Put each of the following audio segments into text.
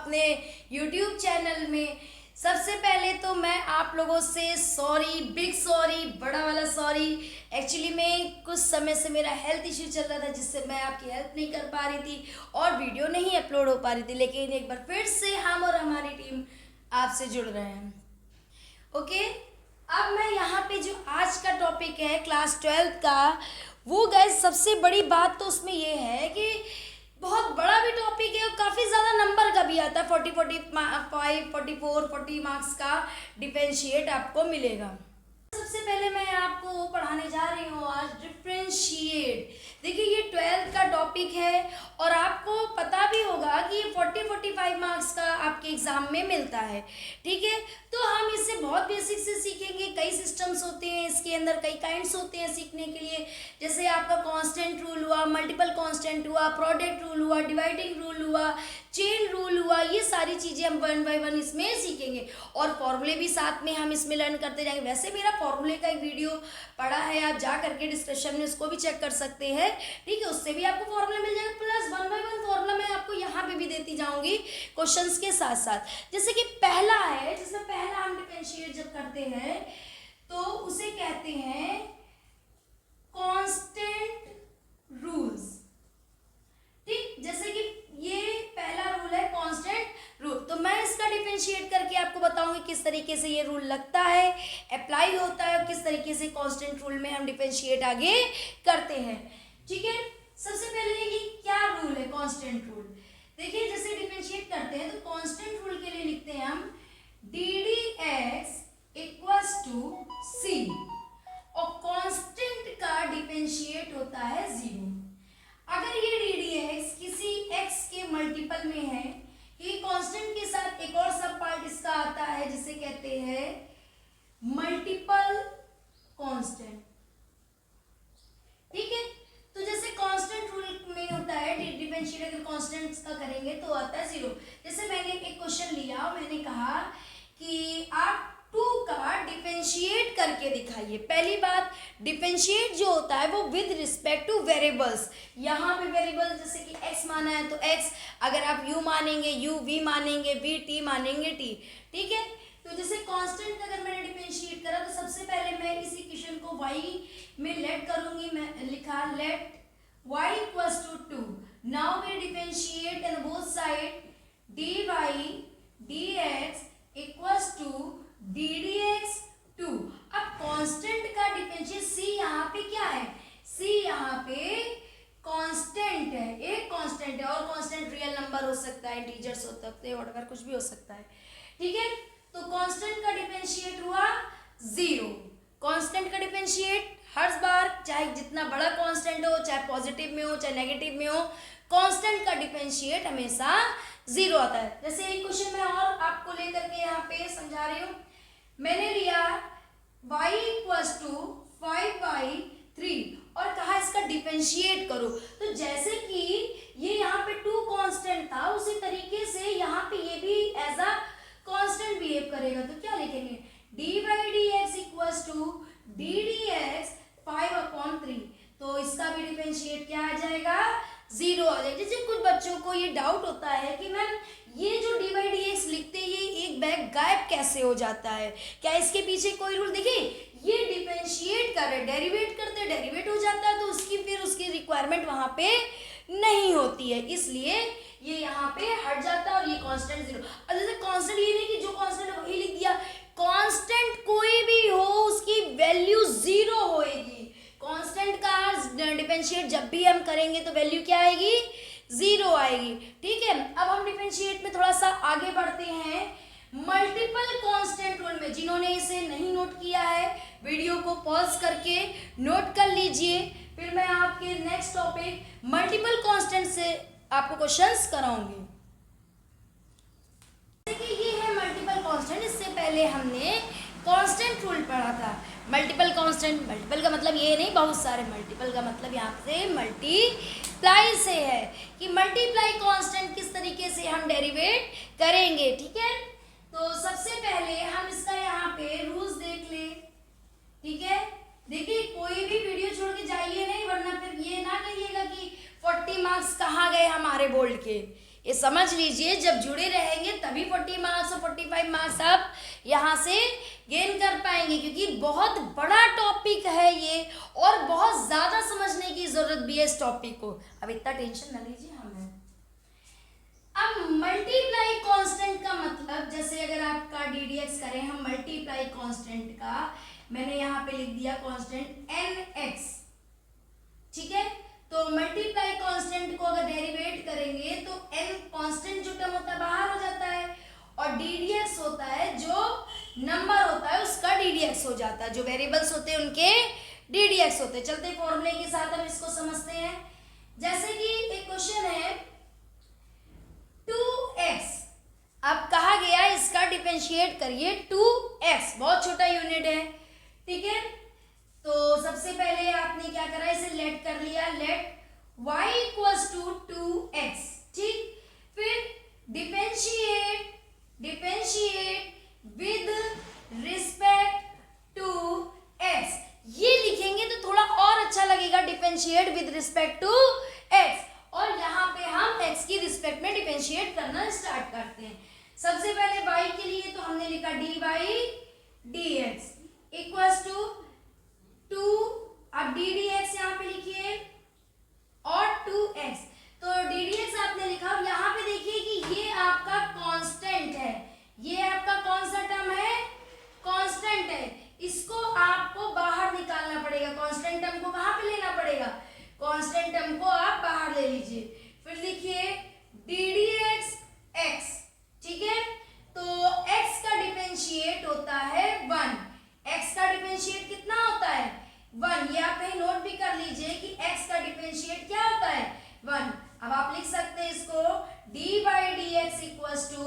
अपने YouTube channel में। सबसे पहले तो मैं आप लोगों से सॉरी, बिग सॉरी, बड़ा वाला सॉरी। एक्चुअली में कुछ समय से मेरा हेल्थ इश्यू चल रहा था जिससे मैं आपकी हेल्प नहीं कर पा रही थी और वीडियो नहीं अपलोड हो पा रही थी, लेकिन एक बार फिर से हम और हमारी टीम आपसे जुड़ रहे हैं। ओके, अब मैं यहाँ पे जो आज का टॉपिक है क्लास 12 का, वो गाइस सबसे बड़ी बात तो उसमें ये है कि बहुत बड़ा भी टॉपिक है और काफ़ी ज़्यादा नंबर का भी आता है। 40, 45, 44, 40 मार्क्स का डिफरेंशिएट आपको मिलेगा। सबसे पहले मैं आपको पढ़ाने जा रही हूँ आज डिफरेंशिएट। देखिए ये 12th का टॉपिक है और आपको पता भी होगा कि ये 40-45 मार्क्स का आपके एग्जाम में मिलता है। ठीक है, तो हम इससे बहुत बेसिक से सीखेंगे। कई सिस्टम्स होते हैं इसके अंदर, कई काइंड्स होते हैं सीखने के लिए। जैसे आपका कांस्टेंट रूल हुआ, मल्टीपल कांस्टेंट हुआ, प्रोडक्ट रूल हुआ, डिवाइडिंग रूल हुआ, चेन रूल हुआ, ये सारी चीज़ें हम 1 बाय 1 इसमें सीखेंगे और फॉर्मूले भी साथ में हम इसमें लर्न करते जाएंगे। वैसे मेरा फॉर्मूले का एक वीडियो पड़ा है, आप जा करके डिस्क्रिप्शन में उसको भी चेक कर सकते हैं। ठीक है, उससे भी आपको फॉर्मूला मिल जाएगा, प्लस 1 बाय 1 फॉर्मूला मैं आपको यहाँ पे भी देती जाऊंगी क्वेश्चंस के साथ साथ। जैसे कि पहला है, जिसमें पहला हम डिफरेंशिएट जब करते हैं तो उसे कहते हैं कांस्टेंट रूल्स। ठीक, जैसे कि ये पहला रूल है कांस्टेंट रूल, तो मैं इसका डिफरेंशिएट करके आपको बताऊंगी किस तरीके से ये रूल लगता है, अप्लाई होता है और किस तरीके से कांस्टेंट रूल में हम डिफरेंशिएट आगे करते हैं। ठीक है, सबसे पहले ये क्या रूल है कांस्टेंट रूल। देखिए जैसे डिफरेंशिएट करते हैं तो कांस्टेंट रूल के लिए लिखते हैं हम ddx इक्वल्स टू c और कांस्टेंट का डिफरेंशिएट होता है 0। अगर ये ddx किसी x के मल्टीपल में है, ये कांस्टेंट के साथ एक और सब पार्ट इसका आता है जिसे कहते हैं मल्टीपल कांस्टेंट। ठीक है, तो जैसे कांस्टेंट रूल में होता है डिफरेंशिएट अगर कांस्टेंट्स का करेंगे तो आता है 0। जैसे मैंने एक क्वेश्चन लिया और मैंने कहा कि आप 2 का डिफरेंशिएट करके दिखाइए। पहली बात, डिफरेंशिएट जो होता है वो विद रिस्पेक्ट टू वेरिएबल्स। यहाँ पे वेरिएबल जैसे कि x माना है तो x, अगर आप u मानेंगे u, v मानेंगे v, t मानेंगे t। ठीक है, तो जैसे कांस्टेंट का अगर मैंने डिफरेंशिएट करा तो सबसे पहले मैं इस इक्वेशन को y में लेट करूंगी। मैं लिखा let y equals to 2। Now we differentiate in both side dy dx equals to ddx 2। अब कांस्टेंट का डिफरेंशिएट c यहाँ पे क्या है, c यहाँ पे कांस्टेंट है, एक कांस्टेंट है और कांस्टेंट रियल नंबर हो सकता है, इंटीजर्स हो सकते हैं, व्हाटएवर कुछ भी हो सकता है। ठीक है, तो कांस्टेंट का डिफरेंशिएट हुआ 0। कांस्टेंट का डिफरेंशिएट हर बार, चाहे जितना बड़ा कांस्टेंट हो, चाहे पॉजिटिव में हो चाहे नेगेटिव में हो, कांस्टेंट का डिफरेंशिएट हमेशा 0 आता है। जैसे एक क्वेश्चन मैं और आपको लेकर के यहाँ पे समझा रही हूँ। मैंने लिया y इक्वल्स टू 5/3 और कहा इसका डिफरेंशिएट करो। तो जैसे कि ये यहाँ पे 2 कांस्टेंट था, उसी तरीके से यहाँ पे ये भी एज अ कांस्टेंट बिहेव करेगा। तो क्या लिखेंगे, dy/dx इक्वल्स टू ddx 5/3। तो इसका भी डिफरेंशिएट क्या आ जाएगा, 0 आ जाएगा। जैसे कुछ बच्चों को ये डाउट होता है कि मैम ये जो dy/dx लिखते हैं ये एक बैग गायब कैसे हो जाता है, क्या इसके पीछे कोई रूल। देखिए ये डिफरेंशिएट कर रहे, डेरिवेट करते डेरिवेट हो जाता है तो उसकी फिर उसकी रिक्वायरमेंट वहां पे नहीं होती है, इसलिए ये यहाँ पे हट जाता है और ये कांस्टेंट 0। अब जैसे कांस्टेंट ये नहीं कि जो कांस्टेंट है वही लिख दिया, कांस्टेंट कोई भी हो उसकी वैल्यू 0 होएगी। कांस्टेंट का डिफरेंशिएट जब भी हम करेंगे तो वैल्यू क्या आएगी, 0 आएगी। ठीक है, अब हम डिफरेंशिएट में थोड़ा सा आगे बढ़ते हैं मल्टीपल कांस्टेंट रूल में। जिन्होंने इसे नहीं नोट किया है वीडियो को पॉज करके नोट कर लीजिए, फिर मैं आपके नेक्स्ट टॉपिक मल्टीपल कांस्टेंट से आपको क्वेश्चंस कराऊंगी। देखिए ये है मल्टीपल कांस्टेंट, इससे पहले हमने कांस्टेंट रूल पढ़ा था। मल्टीपल कांस्टेंट, मल्टीपल का मतलब ये नहीं बहुत सारे, मल्टीपल का मतलब यहाँ से मल्टीप्लाई से है कि मल्टीप्लाई कांस्टेंट किस तरीके से हम डेरिवेट करेंगे। ठीक है, तो सबसे पहले हम इसका यहाँ पे रूल्स देख ले। ठीक है, देखिए कोई भी वीडियो छोड़ के जाइए नहीं, वरना फिर ये ना कहिएगा कि 40 मार्क्स कहाँ गए हमारे बोर्ड के। ये समझ लीजिए, जब जुड़े रहेंगे तभी 40 मार्क्स और 45 मार्क्स आप यहाँ से गेन कर पाएंगे, क्योंकि बहुत बड़ा टॉपिक है ये और बहुत ज़्यादा समझने की ज़रूरत भी है इस टॉपिक को। अब इतना टेंशन न लीजिए हमें। अब मल्टीप्लाई कांस्टेंट का मतलब, जैसे अगर आपका ddx करें हम मल्टीप्लाई कांस्टेंट का, मैंने यहाँ पे लिख दिया कांस्टेंट nx, ठीक है। तो मल्टीप्लाई कांस्टेंट को अगर डेरिवेट करेंगे तो n कांस्टेंट जो टर्म होता है बाहर हो जाता है, और ddx होता है जो नंबर होता है उसका ddx हो जाता है, जो वेरिएबल्स होते हैं उनके ddx होते हैं। चलते फॉर्मूले के साथ हम इसको समझते हैं। जैसे कि एक क्वेश्चन है 2x, अब कहा गया इसका डिफरेंशिएट करिए 2x, बहुत छोटा यूनिट है, ठीक है। तो सबसे पहले आपने क्या करा, इसे लेट कर लिया, late y equals to 2x, ठीक। फिर differentiate with respect to x, ये लिखेंगे तो थोड़ा और अच्छा लगेगा, differentiate with respect to x, और यहाँ पे हम x की रिस्पेक्ट में डिफरेंशिएट करना स्टार्ट करते हैं। सबसे पहले y के लिए तो हमने लिखा dy dx इक्वल्स टू 2, अब ddx यहाँ पे लिखिए और 2x, तो ddx आपने लिखा। अब यहाँ पे देखिए कि ये आपका कांस्टेंट है, ये आपका कौन सा टर्म है, कांस्टेंट है, इसको आपको बाहर निकालना पड़ेगा, कांस्टेंट टर्म को कहाँ पे लेना पड़ेगा, कांस्टेंट टर्म को आप बाहर ले लीजिए। फिर लिखिए ddx x, ठीक है। तो x का डिफरेंशिएट होता है 1, x का डिफरेंशिएट कितना होता है 1, ये आप कहीं नोट भी कर लीजिए कि x का डिफरेंशिएट क्या होता है 1। अब आप लिख सकते हैं इसको dy dx इक्वल्स टू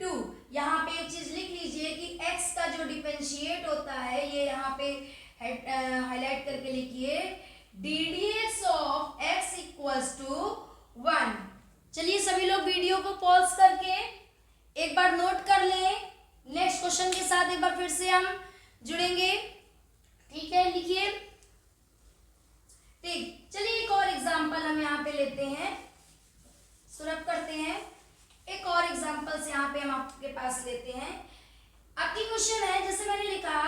2। यहाँ पे एक चीज लिख लीजिए कि x का जो डिफरेंशिएट होता है, ये यहाँ पे हाईलाइट करके लिखिए ddx of x equals to 1। चलिए सभी लोग वीडियो को पॉज करके एक बार नोट कर लें, नेक्स्ट क्वेश्चन के साथ एक बार फिर से हम जुड़ेंगे, ठीक है। लिखिए, ठीक। चलिए एक और एग्जांपल हम यहाँ पे लेते हैं, सुरभ करते हैं, एक और एग्जांपल्स यहाँ पे हम आपके पास लेते हैं। आपकी क्वेश्चन है, जैसे मैंने लिखा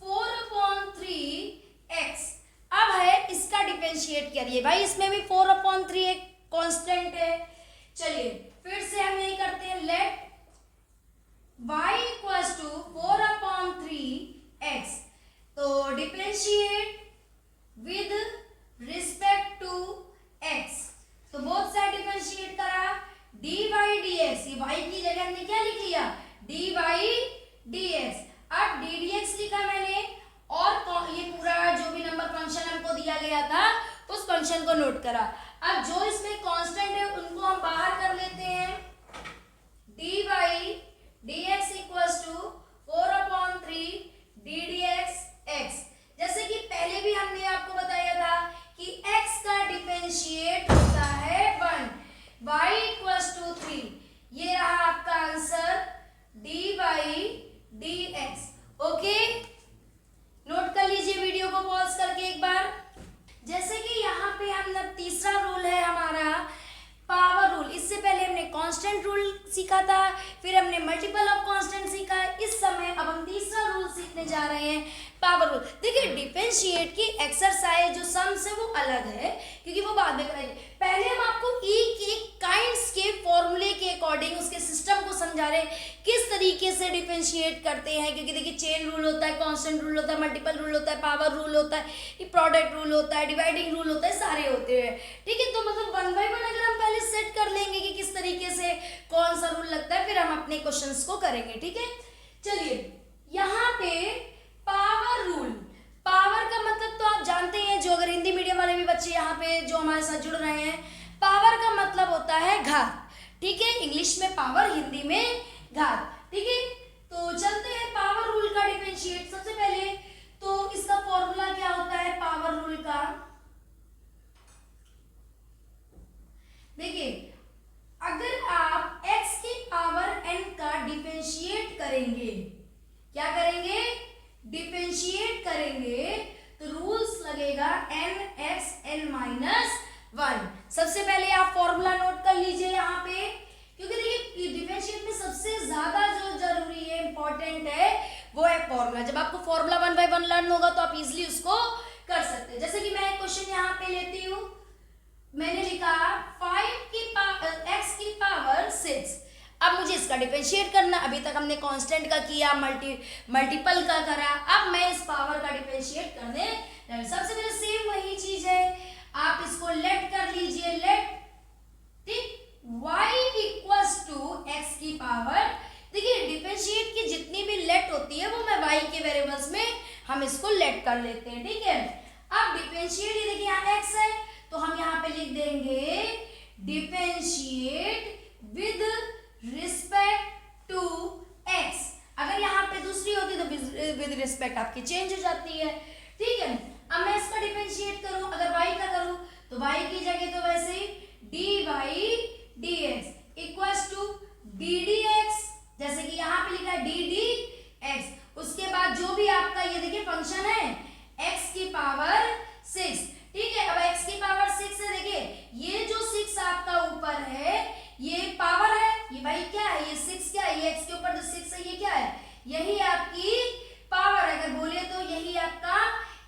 4/3x, अब है इसका डिफरेंशिएट करिए। भाई इसमें भी 4/3 एक कांस्टेंट है। चलिए फिर से हम यही करते हैं, late y equals to 4/3x, तो differentiate with respect to x, तो बोथ साइड डिफरेंशिएट करा, dy dx, ये y की जगह हमने क्या लिख लिया dy dx। अब ddx लिखा मैंने, और ये पूरा जो भी नंबर फंक्शन हमको दिया गया था उस फंक्शन को नोट करा। अब जो इसमें कांस्टेंट है उनको हम बाहर कर लेते हैं, dy dx equals to 4/3 ddx x। जैसे कि पहले भी हमने आपको बताया था कि x का डिफरेंशिएट होता है 1, y इक्वल्स टू 3, ये रहा आपका answer dy dx। Okay, note कर लीजिए वीडियो को पॉज करके एक बार। जैसे कि यहाँ पे हम तीसरा रूल है हमारा पावर रूल। इससे पहले हमने कांस्टेंट रूल सीखा था, फिर हमने मल्टीपल ऑफ कांस्टेंट सीखा। इस समय अब हम तीसरा रूल सीखने जा रहे हैं, पावर रूल। देखिए डिफरेंशिएट की एक्सरसाइज जो सम्स है वो अलग है, क्योंकि वो बाद में कराएंगे। पहले हम आपको एक एक काइंड्स के फॉर्मूले के अकॉर्डिंग उसके सिस्टम को समझा रहे हैं, किस तरीके से डिफरेंशिएट करते हैं। क्योंकि देखिए चेन रूल होता है, कांस्टेंट रूल होता है, मल्टीपल रूल होता है, पावर रूल होता है, प्रोडक्ट रूल होता है, डिवाइडिंग रूल होता है, सारे होते हैं। ठीक है, तो मतलब 1 बाय 1 अगर हम पहले सेट कर लेंगे कि किस तरीके से कौन सा रूल लगता है, फिर हम अपने क्वेश्चंस को करेंगे। ठीक है, चलिए यहाँ पे पावर रूल, पावर का मतलब तो आप जानते हैं, जो अगर हिंदी मीडियम वाले भी बच्चे यहाँ पे जो हमारे साथ जुड़ रहे हैं, पावर का मतलब होता है घात। ठीक है, इंग्लिश में पावर, हिंदी में घात। ठीक है, तो चलते हैं पावर रूल का डिफरेंशिएट। सबसे पहले तो इसका फॉर्मूला क्या होता है पावर रूल का, देखिए अगर आप x की पावर n का डिफरेंशिएट करेंगे, क्या करेंगे, डिफरेंशिएट करेंगे, तो रूल्स लगेगा n x n -1। सबसे पहले आप फॉर्मूला नोट कर लीजिए यहाँ पे, मैंने लिखा 5 की पावर x की पावर 6। अब मुझे इसका डिफरेंशिएट करना। अभी तक हमने कांस्टेंट का किया, मल्टीपल का करा, अब मैं इस पावर का डिफरेंशिएट करने सबसे पहले सेम वही चीज है, आप इसको लेट कर लीजिए, लेट, ठीक, y इक्वल्स टू x की पावर। देखिए डिफरेंशिएट की जितनी भी लेट होती है वो मैं y के वेरिएबल्स में हम इसको लेट कर लेते हैं, ठीक है। अब डिफरेंशिएट, ये देखिए यहाँ x है तो हम यहाँ पे लिख देंगे differentiate with respect to x। अगर यहाँ पे दूसरी होती तो विद रिस्पेक्ट आपकी चेंज हो जाती है, ठीक है। अब मैं इसका डिफरेंशिएट करूं, अगर y का करूं तो y की जगह तो वैसे ही dy dx equals to d dx, जैसे कि यहाँ पे लिखा है d dx। उसके बाद जो भी आपका ये देखिए फंक्शन है x की पावर 6, ठीक है। अब x की पावर 6 है, देखिए ये जो 6 आपका ऊपर है ये पावर है, ये भाई क्या है, ये 6 क्या है, ये x के ऊपर जो 6 है ये क्या है, यही आपकी पावर है। अगर बोले तो यही आपका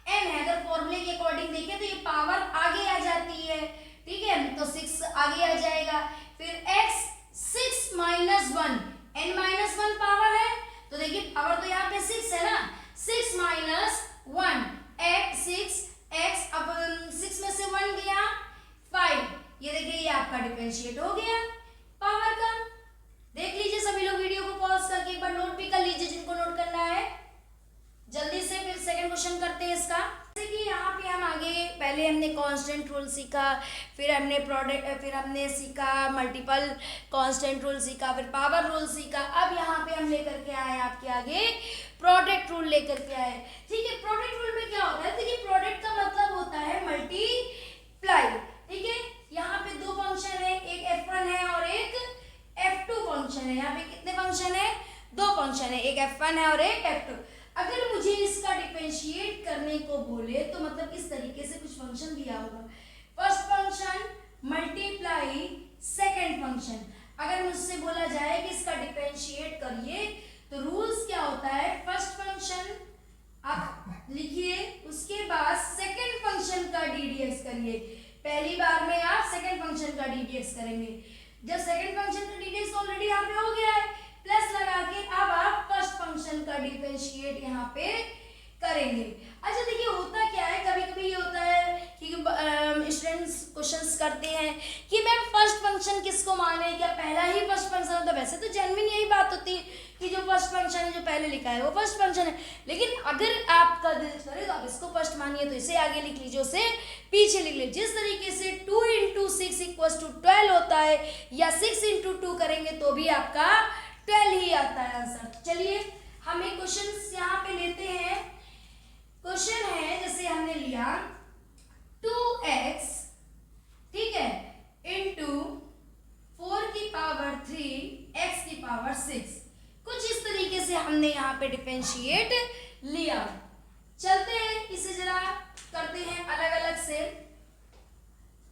n है। अगर फॉर्मूले के अकॉर्डिंग देखें तो ये पावर आगे आ जाती है, ठीक है, तो 6 आगे आ जाएगा। फिर x 6 minus 1, n minus 1 power है, तो देखिए पावर तो यहाँ पे 6 है ना, 6 माइनस 1 x 6x, अब 6 में से 1 गया 5, ये देखिए ये आपका डिफरेंशिएट हो गया पावर का। देख लीजिए सभी लोग वीडियो को पॉज करके एक बार नोट भी कर लीजिए जिनको नोट करना है जल्दी से। फिर सेकंड क्वेश्चन करते हैं इसका। जैसे कि यहाँ पे हम आगे पहले हमने कांस्टेंट रूल सीखा, फिर हमने सीखा मल्टीपल कांस्टेंट रूल सीखा, फिर पावर रूल सीखा। अब यहाँ पे हम लेकर के आए आपके आगे प्रोडक्ट रूल लेकर के आए, ठीक है। प्रोडक्ट रूल में क्या होता है, देखिए प्रोडक्ट का मतलब होता है मल्टीप्लाई, ठीक है। यहाँ पे दो फंक्शन है, एक f1 है और एक f2 फंक्शन है। यहाँ पे कितने फंक्शन है, दो फंक्शन है, एक f1 है और एक f2। अगर मुझे इसका डिफरेंशिएट करने को बोले तो मतलब इस तरीके से कुछ फंक्शन दिया होगा, first function multiply second function. अगर मुझसे बोला जाए कि इसका डिफरेंशिएट करिए तो रूल्स क्या होता है, फर्स्ट फंक्शन आप लिखिए, उसके बाद सेकंड फंक्शन का ddx करिए। पहली बार में आप सेकंड फंक्शन का ddx करेंगे, जब सेकंड फंक्शन का ddx ऑलरेडी यहाँ पे हो गया है, प्लस लगा के अब आप फर्स्ट फंक्शन का डिफरेंशिएट यहाँ पे करेंगे। अच्छा देखिए होता क्या है, कभी कभी ये होता है कि स्टूडेंट्स क्वेश्चंस करते हैं कि मैम फर्स्ट फंक्शन किसको माने, क्या पहला ही फर्स्ट फंक्शन होता है। वैसे तो जेन्युइन यही बात होती है कि जो फर्स्ट फंक्शन है, जो पहले लिखा है वो फर्स्ट फंक्शन है, लेकिन अगर आपका दिल करे तो आप इसको फर्स्ट मानिए, तो इसे आगे लिख लीजिए, उसे पीछे लिख लीजिए। जिस तरीके से 2 × 6 = 12 होता है, या 6 × 2 करेंगे तो भी आपका 12 ही आता है आंसर। चलिए हम एक क्वेश्चन यहाँ पे लेते हैं। क्वेश्चन है जैसे हमने लिया 2x, ठीक है, इंटू 4 की पावर 3 x की पावर 6, कुछ इस तरीके से हमने यहाँ पे डिफरेंशिएट लिया। चलते हैं इसे जरा करते हैं अलग अलग से।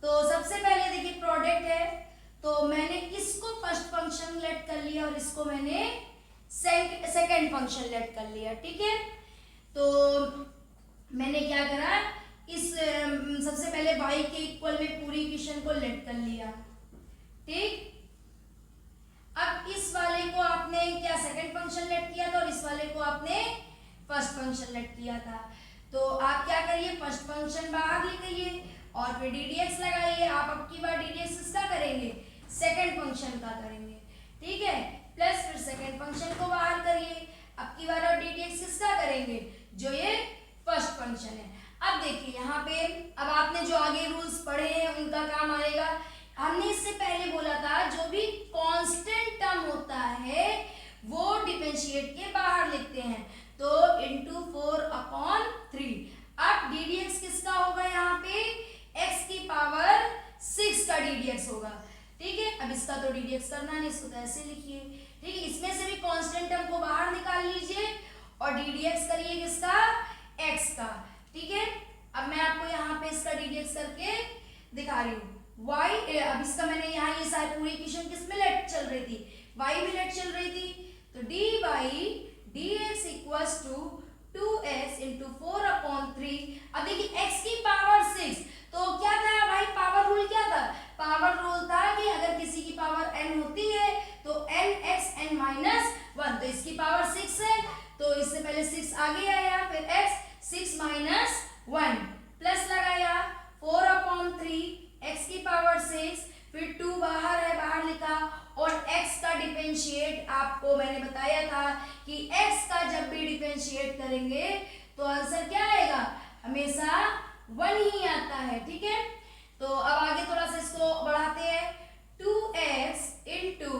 तो सबसे पहले देखिए प्रोडक्ट है, तो मैंने इसको फर्स्ट फंक्शन लेट कर लिया और इसको मैंने सेकंड फंक्शन लेट कर लिया, ठीक है। तो मैंने क्या करा, इस सबसे पहले y के इक्वल में पूरी इक्वेशन को लेट कर लिया, ठीक। अब इस वाले को आपने क्या सेकंड फंक्शन लेट किया था और इस वाले को आपने फर्स्ट फंक्शन लेट किया था। तो आप क्या करिए, फर्स्ट फंक्शन बाहर लिखिए और फिर ddx लगाइए। आप अब की बार ddx किसका करेंगे, सेकंड फंक्शन का करेंगे, ठीक है, प्लस फिर सेकंड फंक्शन को बाहर करिए। अब की बार आप ddx किसका करेंगे, जो ये फर्स्ट फंक्शन है। अब देखिए यहाँ पे अब आपने जो आगे रूल्स पढ़े हैं उनका काम आएगा। हमने इससे पहले बोला था जो भी कांस्टेंट टर्म होता है वो डिफरेंशिएट के बाहर लिखते हैं, तो इंटू 4/3। अब ddx किसका होगा, यहाँ पे x की पावर 6 का ddx होगा, ठीक है। अब इसका तो ddx करना नहीं, इसको तो ऐसे लिखिए, ठीक है। इसमें से भी कांस्टेंट टर्म को बाहर निकाल लीजिए और ddx करिए किसका, x का, ठीक है। अब मैं आपको यहाँ पे इसका ddx करके दिखा रही हूँ। y अब इसका मैंने यहाँ ये सारी पूरी इक्वेशन किस में लेट चल रही थी, y में लेट चल रही थी, तो dy dx equals to 2x × 4/3। अब देखिए x की पावर 6, तो क्या था भाई, पावर रूल क्या इसकी पावर 6 है तो इससे पहले 6 आगे आया, फिर x 6 माइनस 1 प्लस लगाया 4/3 x की पावर 6, फिर 2 बाहर है, बाहर लिखा, और x का डिफरेंशिएट आपको मैंने बताया था कि x का जब भी डिफरेंशिएट करेंगे तो आंसर क्या आएगा, हमेशा 1 ही आता है। ठीक है, तो अब आगे थोड़ा सा इसको बढ़ाते हैं। 2x इंटू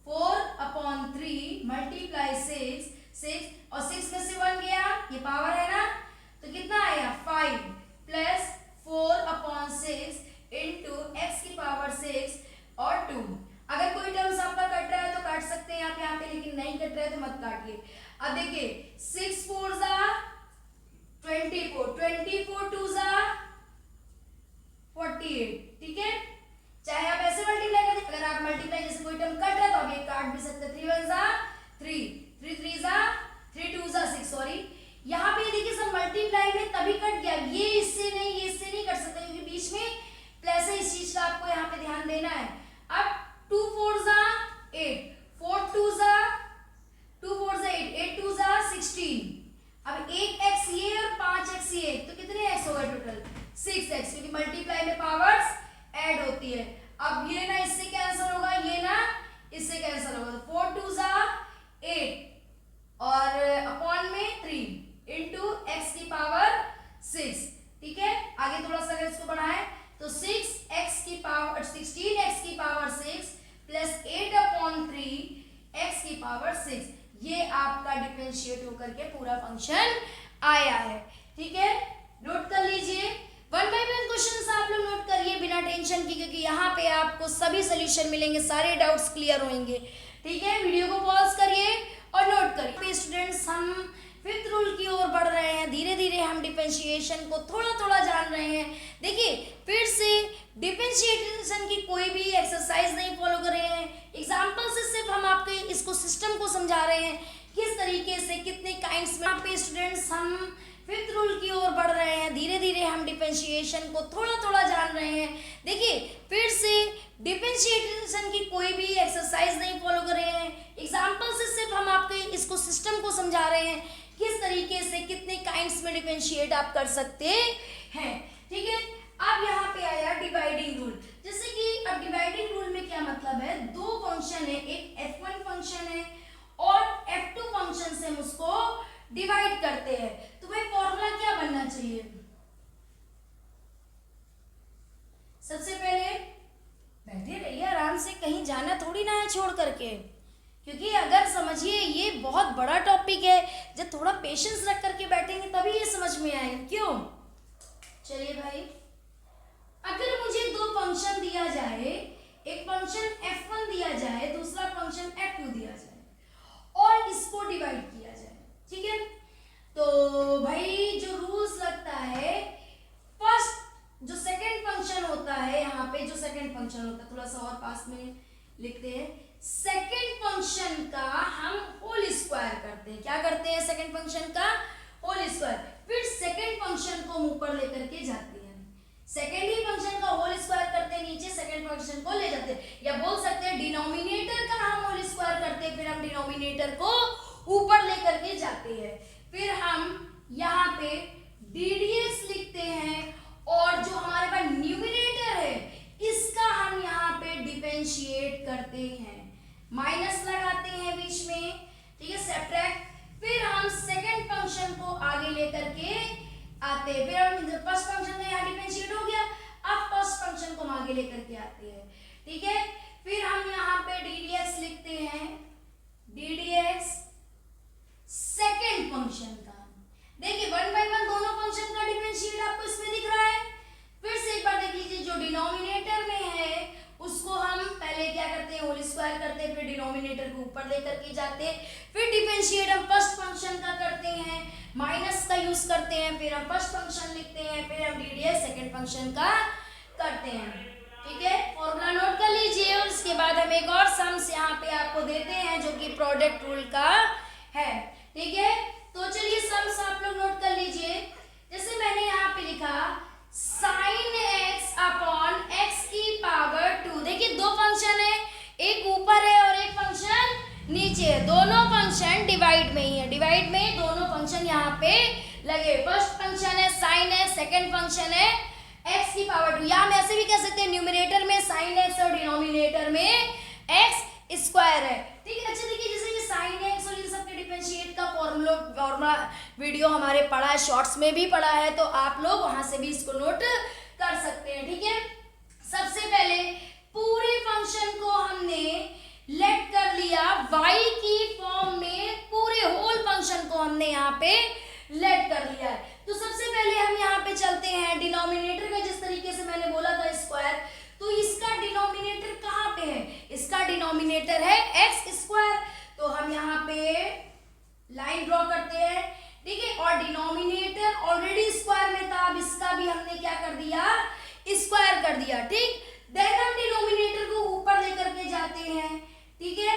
4/3 मल्टीप्लाई 6 और 6 में से 1 गया, ये पावर है ना, तो कितना आया 5 प्लस 4/6 इंटू एक्स की पावर 6 और 2। अगर कोई टर्म्स आपका कट रहा है तो काट सकते हैं आप यहाँ पे, लेकिन नहीं कट रहा है तो मत काटिए। अब देखिए 6 4 जा 24, 24 2 जा 48। ठीक है, चाहे आप ऐसे मल्टीप्लाई करें, अगर आप मल्टीप्लाई जैसे कोई टर्म कट रहा है तो आप ये काट भी सकते हैं। 3 1 जा 3, 3 3 जा 3 2 जा 6, सॉरी यहाँ पे देखिए सब मल्टीप्लाई में तभी कट गया, ये इससे नहीं कर सकते क्योंकि बीच में प्लस है, इस चीज का आपको यहाँ पे ध्यान देना है। अब 2 4 जा 8, 4 2 जा 8, 8 2 जा 16। अब 1x ये और 5x ये, तो कितने x होगा टोटल 6x, क्योंकि मल्टीप्लाई में पावर्स ऐड होती है। अब ये ना इससे कैंसिल होगा, ये ना इससे कैंसिल होगा, तो 4 2 जा 8 और अपॉन में 3 इंटू एक्स की पावर 6। ठीक है, आगे थोड़ा सा अगर इसको बढ़ाएं तो 6x की पावर 16x की पावर 6 प्लस 8/3 x की पावर 6, ये आपका डिफरेंशिएट होकर के पूरा फंक्शन आया है। ठीक है, नोट कर लीजिए, 1 बाय 1 क्वेश्चन आप लोग नोट करिए बिना टेंशन की, क्योंकि यहाँ पे आपको सभी सोल्यूशन मिलेंगे, सारे डाउट्स क्लियर होंगे। ठीक है, वीडियो को पॉज करिए और नोट करिए। स्टूडेंट्स, हम 5th रूल की ओर बढ़ रहे हैं, धीरे धीरे हम डिफरेंशिएशन को थोड़ा थोड़ा जान रहे हैं। देखिए फिर से डिफरेंशिएशन की कोई भी एक्सरसाइज नहीं फॉलो कर रहे हैं, एग्जाम्पल से सिर्फ हम आपके इसको सिस्टम को समझा रहे हैं किस तरीके से कितने काइंड्स में। पे स्टूडेंट्स, हम 5th रूल की ओर बढ़ रहे हैं, धीरे धीरे हम डिफरेंशिएशन को थोड़ा थोड़ा जान रहे हैं। देखिए फिर से डिफरेंशिएशन की कोई भी एक्सरसाइज नहीं फॉलो कर रहे हैं, एग्जाम्पल से सिर्फ हम आपके इसको सिस्टम को समझा रहे हैं किस तरीके से कितने काइंड्स में डिफरेंशिएट आप कर सकते हैं। ठीक है, अब यहाँ पे आया डिवाइडिंग रूल। जैसे कि अब डिवाइडिंग रूल में क्या मतलब है, दो फंक्शन है, एक f1 फंक्शन है और f2 फंक्शन से हम उसको डिवाइड करते हैं, तो भाई फॉर्मूला क्या बनना चाहिए। सबसे पहले बैठे रहिए आराम से, कहीं जाना थोड़ी ना है छोड़ करके, क्योंकि अगर समझिए ये बहुत बड़ा टॉपिक है, जब थोड़ा पेशेंस रख करके बैठेंगे तभी ये समझ में आएगा। क्यों, चलिए भाई, अगर मुझे दो फंक्शन दिया जाए, एक फंक्शन f1 दिया जाए, दूसरा फंक्शन f2 दिया जाए और इसको डिवाइड किया जाए, ठीक है, तो भाई जो रूल्स लगता है, फर्स्ट जो सेकंड फंक्शन होता है, यहाँ पे जो सेकंड फंक्शन होता है, थोड़ा सा और पास में लिखते हैं, सेकंड फंक्शन का हम होल स्क्वायर करते हैं। क्या करते हैं, सेकंड फंक्शन का होल स्क्वायर, फिर सेकंड फंक्शन को ऊपर लेकर के जाते हैं, सेकंड ही फंक्शन का होल स्क्वायर करते हैं, नीचे सेकंड फंक्शन को ले जाते हैं, या बोल सकते हैं डिनोमिनेटर का हम होल स्क्वायर करते हैं, फिर हम डिनोमिनेटर को ऊपर लेकर के जाते हैं, फिर हम यहाँ पे ddx लिखते हैं और जो हमारे पास न्यूमरेटर है इसका हम यहाँ पे डिफरेंशिएट करते हैं, माइनस लगाते हैं बीच में, ठीक है, सब्ट्रैक्ट, फिर हम सेकंड फंक्शन को आगे लेकर के आते हैं, फिर हम फर्स्ट फंक्शन का यहाँ डिफरेंशिएट हो गया, अब फर्स्ट फंक्शन को हम आगे लेकर के आते हैं, ठीक है, फिर हम यहाँ पे ddx लिखते हैं, ddx सेकंड फंक्शन का। देखिए 1 बाय 1 दोनों फंक्शन का डिफरेंशिएट आपको इसमें दिख रहा है। फिर से एक बार देख लीजिए, जो डिनोमिनेटर में है उसको हम पहले क्या करते हैं, होल स्क्वायर करते हैं, फिर डिनोमिनेटर को ऊपर लेकर के जाते हैं, फिर डिफरेंशिएट हम फर्स्ट फंक्शन का करते हैं, माइनस का यूज करते हैं, फिर हम फर्स्ट फंक्शन लिखते हैं, फिर हम ddx सेकंड फंक्शन का करते हैं, ठीक है, फॉर्मूला नोट कर लीजिए। और उसके बाद हम एक और सम्स यहाँ पे आपको देते हैं जो कि प्रोडक्ट रूल का है, ठीक है, तो चलिए सम्स आप लोग नोट कर लीजिए। जैसे मैंने यहाँ पे लिखा sin x अपॉन x की पावर 2, देखिए दो फंक्शन है, एक ऊपर है और एक फंक्शन नीचे है, दोनों फंक्शन पे लगे। फर्स्ट फंक्शन है साइन एक्स, सेकेंड फंक्शन है एक्स की पावर 2, या हम ऐसे भी कह सकते हैं न्यूमरेटर में साइन एक्स और डिनोमिनेटर में एक्स स्क्वायर है। ठीक है, अच्छा देखिए जैसे ये साइन एक्स और इन सब के डिफरेंशिएट का फॉर्मूला वीडियो हमारे पढ़ा है, शॉर्ट्स में भी पढ़ा है, तो आप लोग वहां से भी इसको नोट कर सकते हैं। ठीक है, सबसे पहले पूरे फंक्शन को हमने लेट कर लिया y की फॉर्म में, पूरे होल फंक्शन को हमने यहाँ पे लेट कर लिया है। तो सबसे पहले हम यहाँ पे चलते हैं डिनोमिनेटर का, जिस तरीके से मैंने बोला था स्क्वायर, तो इसका डिनोमिनेटर कहाँ पे है, इसका डिनोमिनेटर है एक्स स्क्वायर। तो हम यहाँ पे लाइन ड्रॉ करते हैं। ठीक है, और डिनोमिनेटर ऑलरेडी स्क्वायर में था, अब इसका भी हमने क्या कर दिया, स्क्वायर कर दिया। ठीक, देन हम डिनोमिनेटर को ऊपर लेकर के जाते हैं। ठीक है,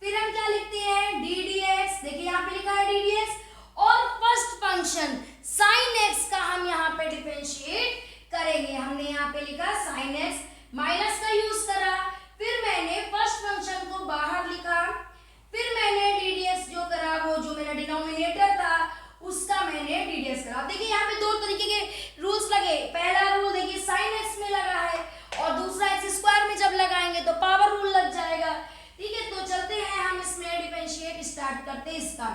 फिर हम क्या लिखते हैं डी डी एक्स, देखिए यहाँ पे लिखा है डी डी एक्स, और फर्स्ट फंक्शन साइन एक्स का हम यहाँ पे डिफरेंशिएट करेंगे। हमने यहाँ पे लिखा साइन एक्स, माइनस का यूज करा, फिर मैंने फर्स्ट फंक्शन को बाहर लिखा, फिर मैंने डी डी एक्स जो करा, वो जो मेरा डिनोमिनेटर था उसका मैंने डी डी एक्स करा। देखिए यहाँ पे दो तरीके के रूल्स लगे। पहला रूल देखिए साइन एक्स में लगा है, और दूसरा एक्स स्क्वायर में जब लगाएंगे तो पावर रूल लग जाएगा। ठीक है, तो चलते हैं हम इसमें डिफरेंशिएट स्टार्ट करते हैं इसका।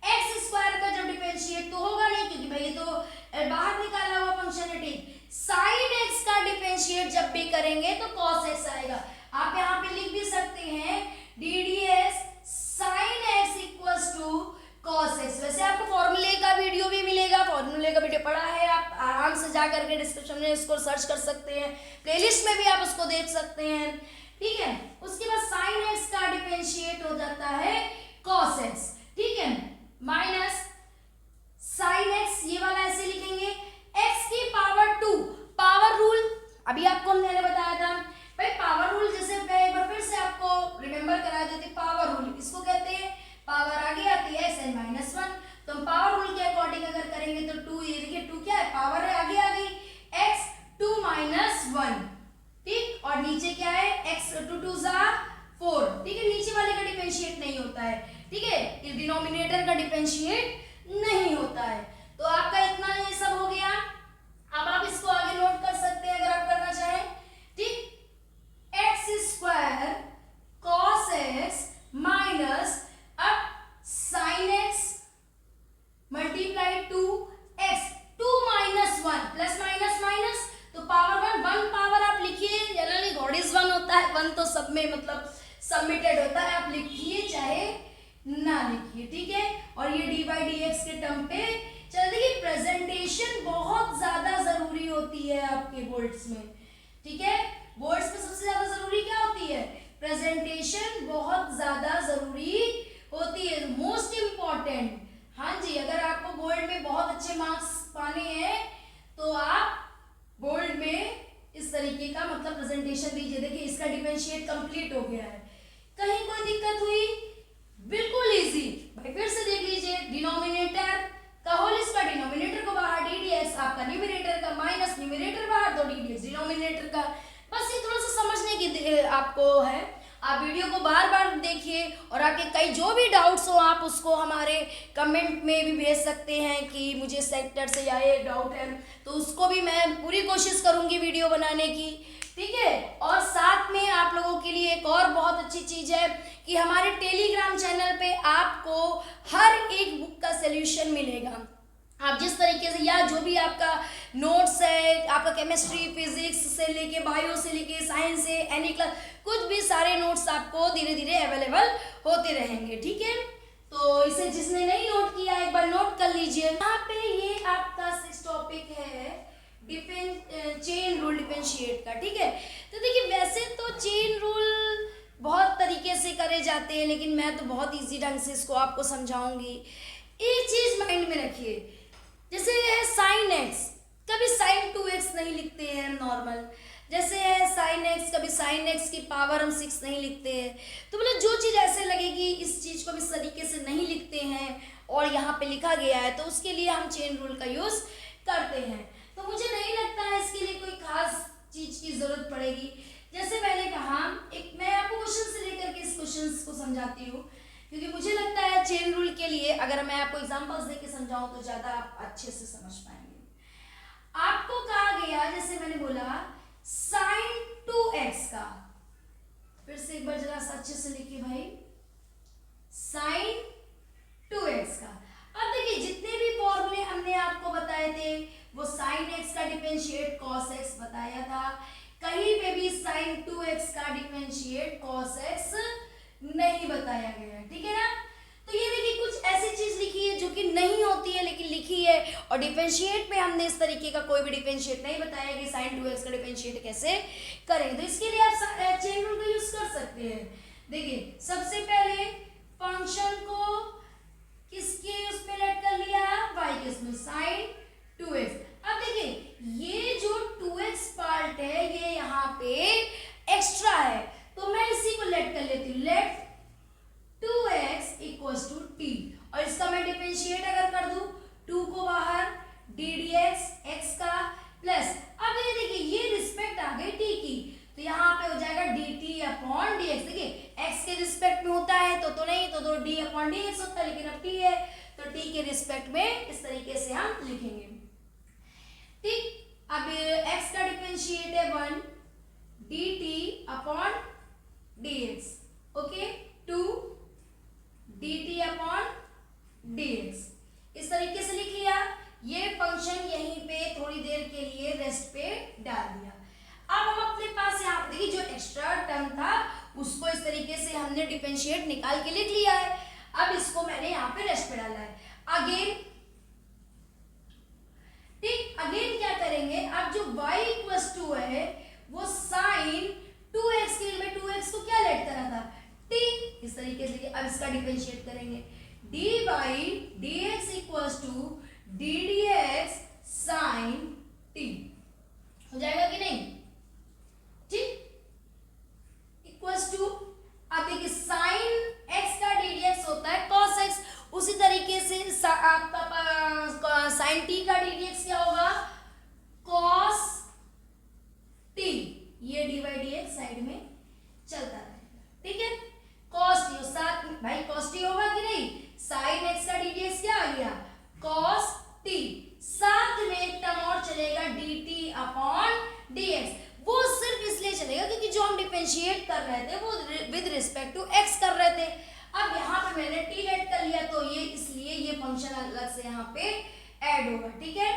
एक्स स्क्वायर का जब डिफरेंशिएट तो होगा नहीं, क्योंकि भाई ये तो बाहर निकाला हुआ फंक्शन है। ठीक, साइन एक्स का डिफरेंशिएट जब भी करेंगे तो कॉस एक्स आएगा। आप यहाँ पे लिख भी सकते हैं D D X sine X equals to cos X. वैसे आपको फॉर्मूले का वीडियो भी मिलेगा, फॉर्मूले का वीडियो पढ़ा है, आप आराम से जा करके डिस्क्रिप्शन में इसको सर्च कर सकते हैं, प्लेलिस्ट में भी आप उसको देख सकते हैं। ठीक है, उसके बाद साइन एक्स का डिफरेंशिएट हो जाता है कॉस एक्स। ठीक है, माइनस साइन एक्स, ये वाला ऐसे लिखेंगे, एक्स की पावर 2, पावर रूल अभी आपको मैंने बताया था भाई, पावर रूल जैसे मैं एक बार फिर से आपको रिमेंबर करा देती, पावर रूल इसको कहते हैं, पावर आगे आती है एक्स एन माइनस 1, तो हम पावर रूल के अकॉर्डिंग अगर करेंगे तो 2, ये देखिए 2 क्या है, पावर है, आगे आ गई एक्स 2 माइनस 1। ठीक, और नीचे क्या है एक्स 2 2 जा 4। ठीक है, नीचे वाले का डिफरेंशिएट नहीं होता है। ठीक है, ये डिनोमिनेटर का डिफरेंशिएट नहीं होता है। तो आपका इतना ये सब हो गया। अब आप इसको आगे नोट कर सकते हैं अगर आप करना चाहें। ठीक, x square cos x minus अब sine x multiply 2x 2 minus 1 plus minus minus तो पावर 1 पावर आप लिखिए, जनरली गॉड इज 1 होता है, 1 तो सब में मतलब सबमिटेड होता है, आप लिखिए चाहे ना लिखिए। ठीक है, और ये डी बाई डी एक्स के टर्म पे चल, देखिए प्रेजेंटेशन बहुत ज्यादा जरूरी होती है आपके बोर्ड्स में। ठीक है, बोर्ड्स में सबसे ज्यादा जरूरी क्या होती है, प्रेजेंटेशन बहुत ज्यादा जरूरी होती है, मोस्ट इम्पॉर्टेंट। हाँ जी, अगर आपको बोर्ड में बहुत अच्छे मार्क्स पाने हैं तो आप बोर्ड में इस तरीके का मतलब प्रेजेंटेशन दीजिए। देखिए इसका डिफरेंशिएट कंप्लीट हो गया है, कहीं कोई दिक्कत हुई, बिल्कुल इजी। भाई फिर से देख लीजिए, डिनोमिनेटर का होल स्क्वायर, डिनोमिनेटर को बाहर डी डी एक्स, आपका न्यूमरेटर का माइनस न्यूमरेटर बाहर, तो डी डी एक्स डिनोमिनेटर का। बस ये थोड़ा सा समझने की आपको है, आप वीडियो को बार बार देखिए, और आपके कई जो भी डाउट्स हो आप उसको हमारे कमेंट में भी भेज सकते हैं कि मुझे सेक्टर से ये डाउट है, तो उसको भी मैं पूरी कोशिश करूंगी वीडियो बनाने की। ठीक है, और साथ में आप लोगों के लिए एक और बहुत अच्छी चीज़ है कि हमारे टेलीग्राम चैनल पे आपको हर एक बुक का सॉल्यूशन मिलेगा। आप जिस तरीके से या जो भी आपका नोट्स है, आपका केमिस्ट्री फिजिक्स से लेके बायो से लेके साइंस से एनी क्लास, कुछ भी सारे नोट्स आपको धीरे धीरे अवेलेबल होते रहेंगे। ठीक है, तो इसे जिसने नहीं नोट किया एक बार नोट कर लीजिए। यहाँ पे ये आपका 6 टॉपिक है चेन रूल डिफरेंशिएट का। ठीक है, तो देखिए वैसे तो चेन रूल बहुत तरीके से करे जाते हैं, लेकिन मैं तो बहुत ईजी ढंग से इसको आपको समझाऊंगी। एक चीज माइंड में रखिए, जैसे है साइन एक्स, कभी साइन 2x नहीं लिखते हैं नॉर्मल, जैसे है साइन एक्स, कभी साइन एक्स की पावर हम 6 नहीं लिखते हैं। तो मतलब जो चीज़ ऐसे लगेगी इस चीज़ को हम इस तरीके से नहीं लिखते हैं और यहाँ पे लिखा गया है, तो उसके लिए हम चेन रूल का यूज़ करते हैं। तो मुझे नहीं लगता है इसके लिए कोई खास चीज़ की ज़रूरत पड़ेगी। जैसे मैंने कहा, एक मैं आपको क्वेश्चन से लेकर के इस क्वेश्चन को समझाती हूँ। क्योंकि मुझे लगता है चेन रूल के लिए अगर मैं आपको एग्जांपल्स देके समझाऊं तो ज़्यादा आप अच्छे से समझ पाएंगे। आपको कहा गया, जैसे मैंने बोला साइन 2x का, फिर से एक बार जरा सा अच्छे से लिखिए भाई, साइन 2x का। अब देखिए जितने भी फॉर्मूले हमने आपको बताए थे वो साइन x का डिफरेंशिएट कॉस x बताया था, कहीं पे भी साइन 2x का डिफरेंशिएट कॉस x नहीं बताया गया, ठीक है ना। तो ये देखिए कुछ ऐसी चीज लिखी है जो कि नहीं होती है लेकिन लिखी है, और डिफरेंशिएट में हमने इस तरीके का कोई भी डिफरेंशिएट नहीं बताया कि साइन 2x का डिफरेंशिएट कैसे करें। तो इसके लिए आप चेन रूल का यूज कर सकते हैं। देखिए सबसे पहले फंक्शन को किसके उसमें लेट कर लिया, y के उसमें, साइन 2x। अब देखिए ये जो 2x पार्ट है ये यहाँ पे एक्स्ट्रा है, तो मैं इसी को लेट कर लेती हूँ, late 2x equals to t, और इसका मैं डिफरेंशिएट अगर कर दूं 2 को बाहर d dx x का प्लस, अब ये देखिए ये रिस्पेक्ट आ गई t की, तो यहाँ पे हो जाएगा dt अपॉन dx। देखिए x के रिस्पेक्ट में होता है तो नहीं, तो d अपॉन dx होता है, लेकिन अब t है तो t के रिस्पेक्ट में इस तरीके से हम लिखेंगे, ठीक। अब x का डिफरेंशिएट है 1 dt upon dx, okay, 2 dt upon dx, इस तरीके से लिख लिया। ये फंक्शन यहीं पे थोड़ी देर के लिए रेस्ट पे डाल दिया। अब हम अपने पास यहाँ पे देखिए जो एक्स्ट्रा टर्म था उसको इस तरीके से हमने डिफरेंशिएट निकाल के लिख लिया है। अब इसको मैंने यहाँ पे रेस्ट पे डाला है। अगेन, ठीक, अगेन क्या करेंगे, अब जो y इक्वल्स टू है वो साइन 2x के लिए 2x को क्या लेट करा था, t, इस तरीके से। अब इसका डिफरेंशिएट करेंगे, dy dx equals to d dx sine t, हो जाएगा कि नहीं, ठीक, इक्वल्स टू, अब देखिए साइन x का d dx होता है cos x, उसी तरीके से आपका साइन t का d dx क्या होगा, cos t, ये dy dx साइड में चलता रहेगा, ठीक है। cos t, साथ में भाई cos t होगा कि नहीं, साइन x का d dx क्या आ गया, cos t, साथ में एक टर्म और चलेगा dt अपॉन dx, वो सिर्फ इसलिए चलेगा क्योंकि जो हम डिफरेंशिएट कर रहे थे वो विद रिस्पेक्ट टू x कर रहे थे। अब यहाँ पे मैंने t लेट कर लिया तो ये इसलिए ये फंक्शन अलग से यहाँ पे ऐड होगा, ठीक है।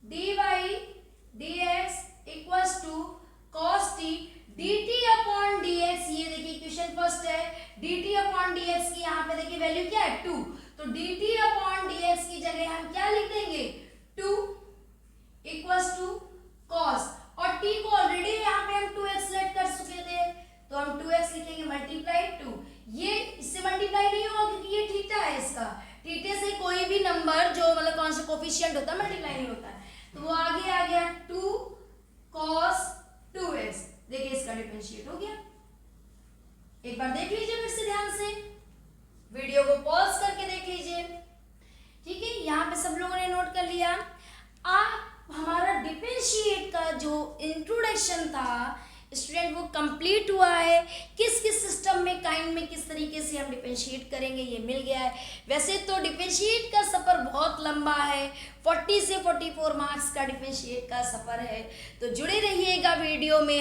dy dx equals to cos t dt upon dx, ये देखिए इक्वेशन फर्स्ट है, dt अपॉन dx की यहाँ पे देखिए वैल्यू क्या है 2, तो dt अपॉन dx की जगह हम क्या लिख देंगे 2 इक्वल्स टू cos, और t को ऑलरेडी यहाँ पे हम 2x लेट कर चुके थे तो हम 2x लिखेंगे मल्टीप्लाई 2, ये इससे मल्टीप्लाई नहीं होगा क्योंकि ये थीटा है, इसका थीटे से कोई भी नंबर जो मतलब कौन सा कोफिशिएंट होता है मल्टीप्लाई नहीं होता है, तो वो आगे आ गया 2 cos 2x, देखिए इसका डिफरेंशिएट हो गया। एक बार देख लीजिए फिर से ध्यान से, वीडियो को पॉज करके देख लीजिए, ठीक है। यहाँ पे सब लोगों ने नोट कर लिया। आप हमारा डिफरेंशिएट का जो इंट्रोडक्शन था स्टूडेंट वो कंप्लीट हुआ है, किस किस सिस्टम में काइंड में किस तरीके से हम डिफरेंशिएट करेंगे ये मिल गया है। वैसे तो डिफरेंशिएट का सफ़र बहुत लंबा है, 40 से 44 मार्क्स का डिफरेंशिएट का सफ़र है, तो जुड़े रहिएगा वीडियो में।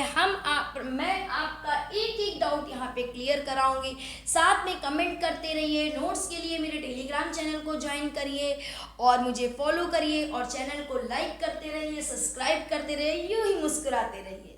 मैं आपका एक एक डाउट यहाँ पे क्लियर कराऊंगी, साथ में कमेंट करते रहिए। नोट्स के लिए मेरे टेलीग्राम चैनल को ज्वाइन करिए और मुझे फॉलो करिए और चैनल को लाइक करते रहिए, सब्सक्राइब करते रहिए, यूँ ही मुस्कुराते रहिए।